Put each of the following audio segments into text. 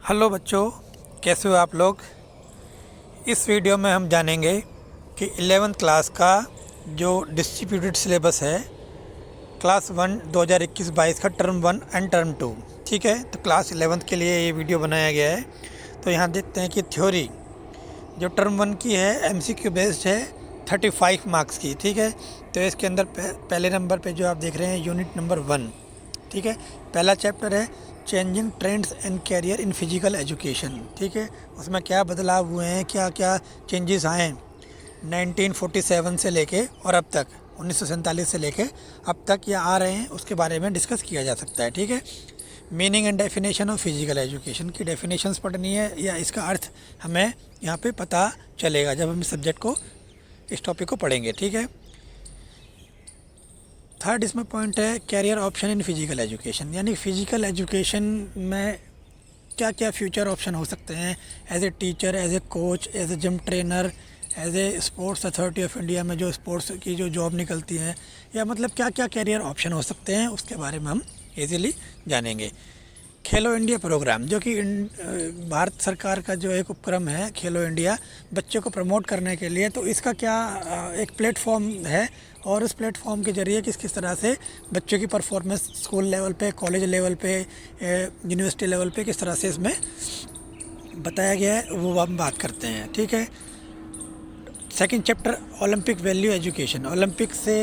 Hello बच्चों, कैसे हो आप लोग। इस वीडियो में हम जानेंगे कि 11th क्लास का जो डिस्ट्रीब्यूटेड सिलेबस है क्लास 1 2021-22 का टर्म 1 एंड टर्म 2। ठीक है, तो क्लास 11th के लिए ये वीडियो बनाया गया है। तो यहाँ देखते हैं कि थ्योरी जो टर्म 1 की है एमसीक्यू बेस्ड है 35 मार्क्स की। ठीक है, तो इसके अंदर पहले नंबर पे जो आप देख रहे हैं यूनिट नंबर 1। ठीक है, पहला चैप्टर है changing trends and career in physical education. ठीक है, उसमें क्या बदलाव हुए हैं, क्या क्या चेंजेस आए हैं 1947 से लेके और अब तक 1947 से लेके अब तक या आ रहे हैं, उसके बारे में डिस्कस किया जा सकता है। ठीक है, meaning and definition of physical education की डेफिनेशंस पढ़नी है या इसका अर्थ हमें यहाँ पे पता चलेगा जब हम इस सब्जेक्ट को, इस टॉपिक को पढ़ेंगे। ठीक है, थर्ड इसमें पॉइंट है career option in physical education, यानी फिजिकल एजुकेशन में क्या क्या फ्यूचर ऑप्शन हो सकते हैं as a teacher, as a coach, as a gym trainer, as a sports authority of India में जो स्पोर्ट्स की जो जॉब निकलती हैं, या मतलब क्या क्या कैरियर ऑप्शन हो सकते हैं उसके बारे में हम इजीली जानेंगे। खेलो इंडिया प्रोग्राम जो कि भारत सरकार का जो एक उपक्रम है खेलो इंडिया, बच्चों को प्रमोट करने के लिए, तो इसका क्या एक प्लेटफॉर्म है और उस प्लेटफॉर्म के ज़रिए किस किस तरह से बच्चों की परफॉर्मेंस स्कूल लेवल पे, कॉलेज लेवल पे, यूनिवर्सिटी लेवल पे किस तरह से इसमें बताया गया है वो हम बात करते हैं। ठीक है, second chapter Olympic value education, Olympic से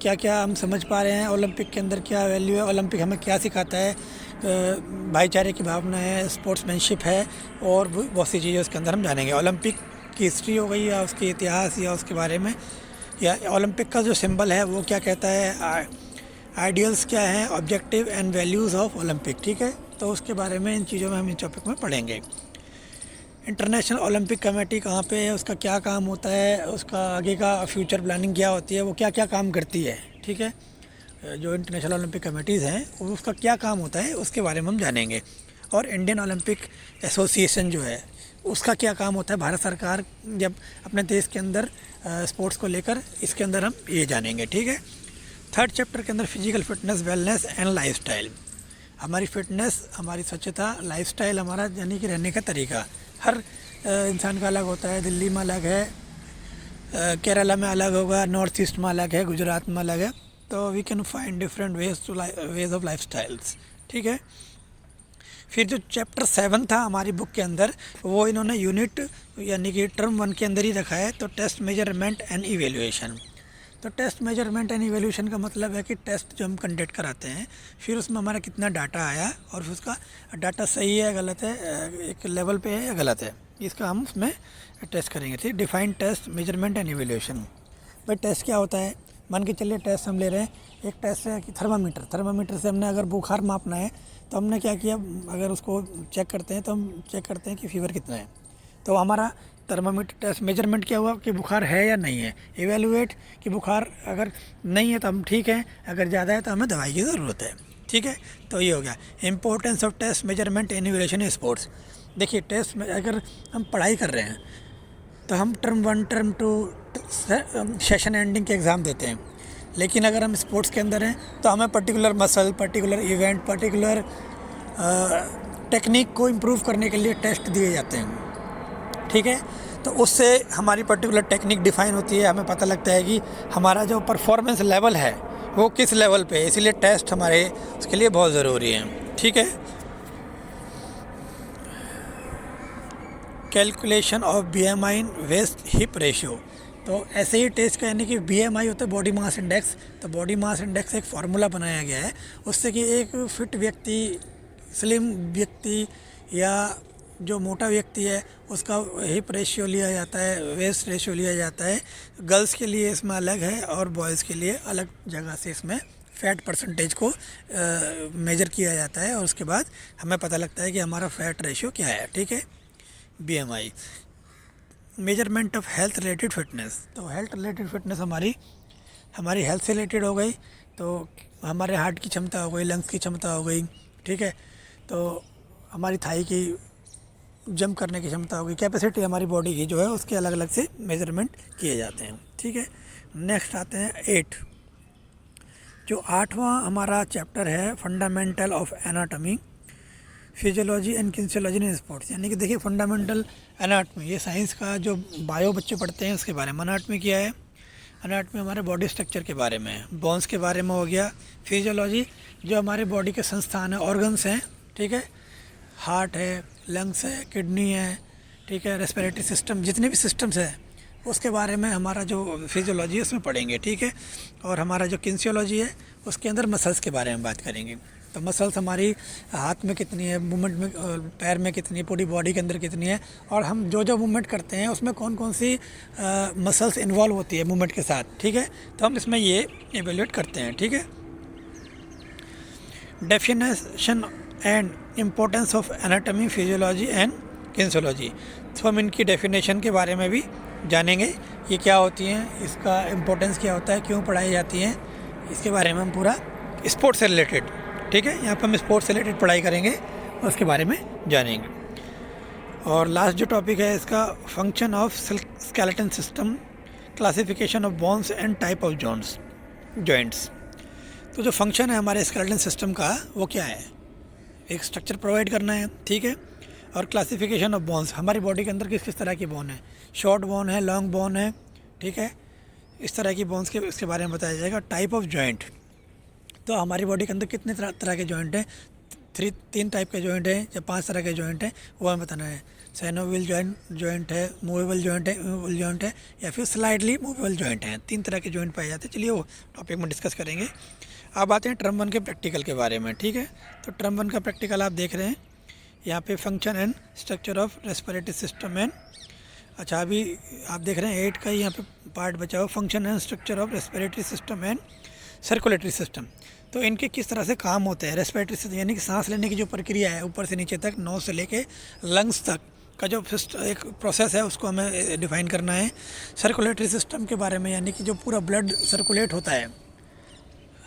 क्या क्या हम समझ पा रहे हैं, ओलंपिक के अंदर क्या वैल्यू है, ओलंपिक हमें क्या सिखाता है, भाईचारे की भावना है, स्पोर्ट्समैनशिप है और बहुत सी चीज़ें उसके अंदर हम जानेंगे। ओलंपिक की हिस्ट्री हो गई या उसके इतिहास या उसके बारे में, या ओलंपिक का जो सिंबल है वो क्या कहता है, आइडियल्स क्या हैं, objective and values of Olympic. ठीक है, तो उसके बारे में इन चीज़ों में हम इस टॉपिक में पढ़ेंगे। इंटरनेशनल ओलंपिक कमेटी कहाँ पे है, उसका क्या काम होता है, उसका आगे का फ्यूचर प्लानिंग क्या होती है, वो क्या क्या काम करती है। ठीक है, जो इंटरनेशनल ओलंपिक कमेटीज़ हैं उसका क्या काम होता है उसके बारे में हम जानेंगे। और इंडियन ओलंपिक एसोसिएशन जो है उसका क्या काम होता है, भारत सरकार जब अपने देश के अंदर स्पोर्ट्स को लेकर, इसके अंदर हम ये जानेंगे। ठीक है, थर्ड चैप्टर के अंदर physical fitness, wellness and lifestyle, हमारी फिटनेस, हमारी स्वच्छता, लाइफस्टाइल हमारा यानी कि रहने का तरीका हर इंसान का अलग होता है। दिल्ली में अलग है, केरला में अलग होगा, नॉर्थ ईस्ट में अलग है, गुजरात में अलग है, तो we can find different ways of life styles. ठीक है, फिर जो चैप्टर 7 था हमारी बुक के अंदर वो इन्होंने यूनिट यानी कि टर्म 1 के अंदर ही रखा है, तो टेस्ट मेजरमेंट एंड इवेल्युएशन। तो टेस्ट मेजरमेंट एंड इवेल्यूशन का मतलब है कि टेस्ट जो हम कंडक्ट कराते हैं फिर उसमें हमारा कितना डाटा आया और फिर उसका डाटा सही है गलत है, एक लेवल पे है या गलत है, इसका हम उसमें टेस्ट करेंगे। ठीक, define test measurement and evaluation. भाई टेस्ट क्या होता है, मान के चलिए टेस्ट हम ले रहे हैं, एक टेस्ट है कि थर्मामीटर, थर्मामीटर से हमने अगर बुखार मापना है तो हमने क्या किया, अगर उसको चेक करते हैं तो हम चेक करते हैं कि फीवर कितना है, तो हमारा थर्मामीटर टेस्ट मेजरमेंट क्या हुआ कि बुखार है या नहीं है, इवेलुएट कि बुखार अगर नहीं है तो हम ठीक है, अगर ज़्यादा है तो हमें दवाई की ज़रूरत है। ठीक है, तो ये हो गया importance of test measurement in evaluation in sports. देखिए टेस्ट में अगर हम पढ़ाई कर रहे हैं तो हम टर्म 1 टर्म 2 सेशन एंडिंग के एग्ज़ाम देते हैं, लेकिन अगर हम स्पोर्ट्स के अंदर हैं तो हमें particular muscle, particular event, particular technique को इम्प्रूव करने के लिए टेस्ट दिए जाते हैं। ठीक है, तो उससे हमारी पर्टिकुलर टेक्निक डिफ़ाइन होती है, हमें पता लगता है कि हमारा जो परफॉर्मेंस लेवल है वो किस लेवल पे है, इसीलिए टेस्ट हमारे उसके लिए बहुत ज़रूरी है। ठीक है, calculation of BMI waist hip ratio, तो ऐसे ही टेस्ट का यानी कि BMI होता है बॉडी मास इंडेक्स, तो बॉडी मास इंडेक्स एक फार्मूला बनाया गया है उससे कि एक फिट व्यक्ति, स्लिम व्यक्ति या जो मोटा व्यक्ति है उसका हिप रेशियो लिया जाता है, वेस्ट रेशियो लिया जाता है। गर्ल्स के लिए इसमें अलग है और बॉयज़ के लिए अलग जगह से इसमें फ़ैट परसेंटेज को मेजर किया जाता है और उसके बाद हमें पता लगता है कि हमारा फ़ैट रेशियो क्या है। ठीक है, BMI measurement of health related fitness, तो हेल्थ रिलेटेड फिटनेस हमारी हेल्थ से रिलेटेड हो गई, तो हमारे हार्ट की क्षमता हो गई, लंग्स की क्षमता हो गई। ठीक है, तो हमारी थाई की जंप करने की क्षमता होगी, कैपेसिटी हमारी बॉडी की जो है उसके अलग अलग से मेजरमेंट किए जाते हैं। ठीक है, नेक्स्ट आते हैं 8, जो 8वां हमारा चैप्टर है fundamental of anatomy, physiology and kinesiology in sports, यानी कि देखिए फंडामेंटल एनाटमी, ये साइंस का जो बायो बच्चे पढ़ते हैं उसके बारे में। एनाटमी क्या है? एनाटमी हमारे बॉडी स्ट्रक्चर के बारे में है, बोन्स के बारे में हो गया। फिजियोलॉजी जो हमारे बॉडी के संस्थान है, ऑर्गन्स हैं, ठीक है, हार्ट है, लंग्स है, किडनी है, ठीक है, रेस्पिरेटरी सिस्टम, जितने भी सिस्टम्स हैं उसके बारे में हमारा जो फिजियोलॉजी है उसमें पढ़ेंगे, ठीक है। और हमारा जो किन्सियोलॉजी है उसके अंदर मसल्स के बारे में बात करेंगे। तो मसल्स हमारी हाथ में कितनी है, मूवमेंट में पैर में कितनी है, पूरी बॉडी के अंदर कितनी है, और हम जो जो मूवमेंट करते हैं उसमें कौन कौन सी मसल्स इन्वॉल्व होती है मूवमेंट के साथ, ठीक है। तो हम इसमें ये एवेल्यूएट करते हैं, ठीक है। Definition and importance of anatomy, physiology and kinesiology, तो हम इनकी डेफिनेशन के बारे में भी जानेंगे, ये क्या होती हैं, इसका इम्पोर्टेंस क्या होता है, क्यों पढ़ाई जाती हैं, इसके बारे में हम पूरा स्पोर्ट्स से रिलेटेड, ठीक है, यहाँ पर हम स्पोर्ट्स से रिलेटेड पढ़ाई करेंगे और उसके बारे में जानेंगे। और लास्ट जो टॉपिक है इसका, function of skeleton system, classification of bones and type of joints. तो जो फंक्शन है हमारे स्केलेटन सिस्टम का वो क्या है? एक स्ट्रक्चर प्रोवाइड करना है, ठीक है, और क्लासिफिकेशन ऑफ बोन्स, हमारी बॉडी के अंदर किस किस तरह की बोन है, शॉर्ट बोन है, लॉन्ग बोन है, ठीक है, इस तरह की बोन्स के इसके बारे में बताया जाएगा। टाइप ऑफ जॉइंट, तो हमारी बॉडी के अंदर कितने तरह के जॉइंट हैं, तीन टाइप के जॉइंट हैं या 5 तरह के जॉइंट हैं, वो हमें बताना है। साइनोवियल जॉइंट है, मूवेबल जॉइंट है या फिर स्लाइडली मूवेबल जॉइंट है, 3 तरह के जॉइंट पाए जाते हैं। चलिए वो टॉपिक में डिस्कस करेंगे। अब आते हैं टर्म 1 के प्रैक्टिकल के बारे में, ठीक है। तो टर्म 1 का प्रैक्टिकल आप देख रहे हैं यहाँ पे, function and structure of respiratory system and, अच्छा अभी आप देख रहे हैं 8 का ही यहाँ पे पार्ट बचा हुआ, function and structure of respiratory system and circulatory system. तो इनके किस तरह से काम होते हैं, रेस्पिरेटरी सिस्टम यानी कि सांस लेने की जो प्रक्रिया है ऊपर से नीचे तक, नोज से लेके लंग्स तक का जो एक प्रोसेस है उसको हमें डिफाइन करना है। सर्कुलेटरी सिस्टम के बारे में, यानी कि जो पूरा ब्लड सर्कुलेट होता है,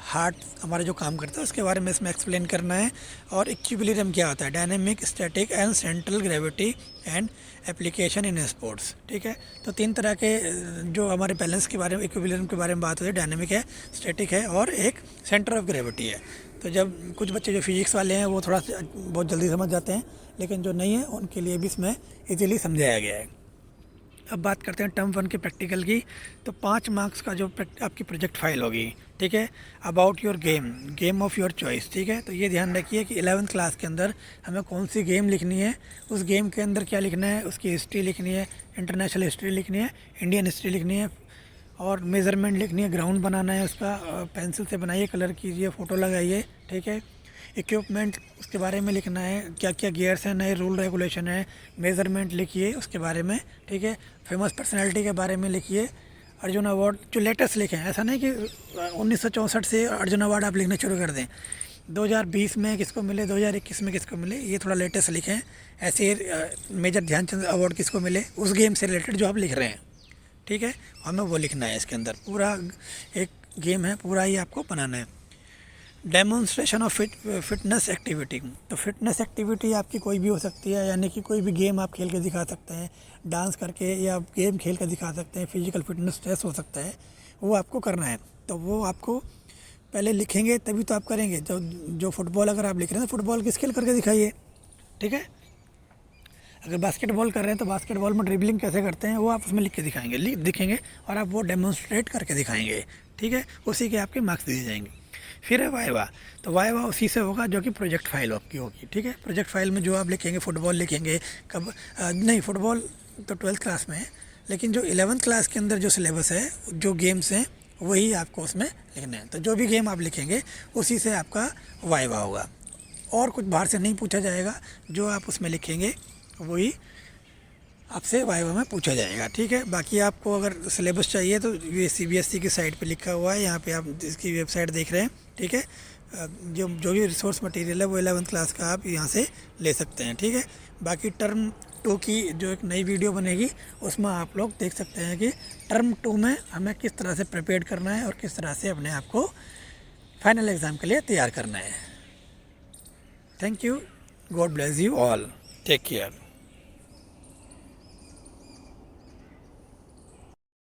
हार्ट हमारा जो काम करता है उसके बारे में इसमें एक्सप्लेन करना है। और इक्विलिब्रियम क्या होता है, dynamic, static and central gravity and application in sports, ठीक है। तो 3 तरह के जो हमारे बैलेंस के बारे में, इक्विलिब्रियम के बारे में बात होती है, डायनेमिक है, स्टैटिक है और एक सेंटर ऑफ ग्रेविटी है। तो जब कुछ बच्चे जो फिजिक्स वाले हैं वो थोड़ा बहुत जल्दी समझ जाते हैं, लेकिन जो नहीं है उनके लिए भी इसमें ईजीली समझाया गया है। अब बात करते हैं टर्म 1 के प्रैक्टिकल की। तो 5 मार्क्स का जो आपकी प्रोजेक्ट फाइल होगी, ठीक है, about your game of your choice, ठीक है। तो ये ध्यान रखिए कि 11th क्लास के अंदर हमें कौन सी गेम लिखनी है, उस गेम के अंदर क्या लिखना है, उसकी हिस्ट्री लिखनी है, इंटरनेशनल हिस्ट्री लिखनी है, इंडियन हिस्ट्री लिखनी है, और मेज़रमेंट लिखनी है, ग्राउंड बनाना है उसका, पेंसिल से बनाइए, कलर कीजिए, फ़ोटो लगाइए, ठीक है। इक्विपमेंट उसके बारे में लिखना है, क्या क्या गियर्स हैं, नए रूल रेगुलेशन है, मेज़रमेंट लिखिए उसके बारे में, ठीक है। फेमस पर्सनैलिटी के बारे में लिखिए, अर्जुन अवार्ड जो लेटेस्ट लिखें, ऐसा नहीं कि 1964 से अर्जुन अवार्ड आप लिखना शुरू कर दें, 2020 में किसको मिले, 2021 में किसको मिले, ये थोड़ा लेटेस्ट लिखें। ऐसे मेजर ध्यानचंद अवार्ड किसको मिले, उस गेम से रिलेटेड जो आप लिख रहे हैं, ठीक है, हमें वो लिखना है। इसके अंदर पूरा एक गेम है, पूरा ही आपको बनाना है। डेमोन्स्ट्रेशन ऑफ फिटनेस एक्टिविटी, तो फिटनेस एक्टिविटी आपकी कोई भी हो सकती है, यानी कि कोई भी गेम आप खेल के दिखा सकते हैं, डांस करके या गेम खेल कर दिखा सकते हैं, फिजिकल फिटनेस टेस्ट हो सकता है, वो आपको करना है। तो वो आपको पहले लिखेंगे तभी तो आप करेंगे। जो फुटबॉल अगर आप लिख रहे हैं तो फुटबॉल की स्किल करके दिखाइए, ठीक है। अगर बास्केटबॉल कर रहे हैं तो बास्केटबॉल में ड्रिबलिंग कैसे करते हैं वो आप उसमें लिख के दिखेंगे और आप वो डेमोन्स्ट्रेट करके दिखाएंगे, ठीक है। उसी के आपके मार्क्स दिए जाएंगे। फिर है वाइवा, तो वाइवा उसी से होगा जो कि प्रोजेक्ट फाइल आपकी होगी, ठीक है। प्रोजेक्ट फाइल में जो आप लिखेंगे, फुटबॉल लिखेंगे, नहीं फुटबॉल तो 12th क्लास में है, लेकिन जो 11th क्लास के अंदर जो सिलेबस है, जो गेम्स हैं वही आपको उसमें लिखना है। तो जो भी गेम आप लिखेंगे उसी से आपका वाइवा होगा, और कुछ बाहर से नहीं पूछा जाएगा, जो आप उसमें लिखेंगे वही आपसे वाइवा में पूछा जाएगा, ठीक है। बाकी आपको अगर सिलेबस चाहिए तो ये CBSE की साइट पे लिखा हुआ है, यहाँ पे आप इसकी वेबसाइट देख रहे हैं, ठीक है। जो भी रिसोर्स मटेरियल है वो 11th क्लास का आप यहाँ से ले सकते हैं, ठीक है। बाकी टर्म 2 की जो एक नई वीडियो बनेगी उसमें आप लोग देख सकते हैं कि टर्म 2 में हमें किस तरह से प्रिपेयर करना है और किस तरह से अपने आप को फाइनल एग्ज़ाम के लिए तैयार करना है। Thank you, God bless you all, take care.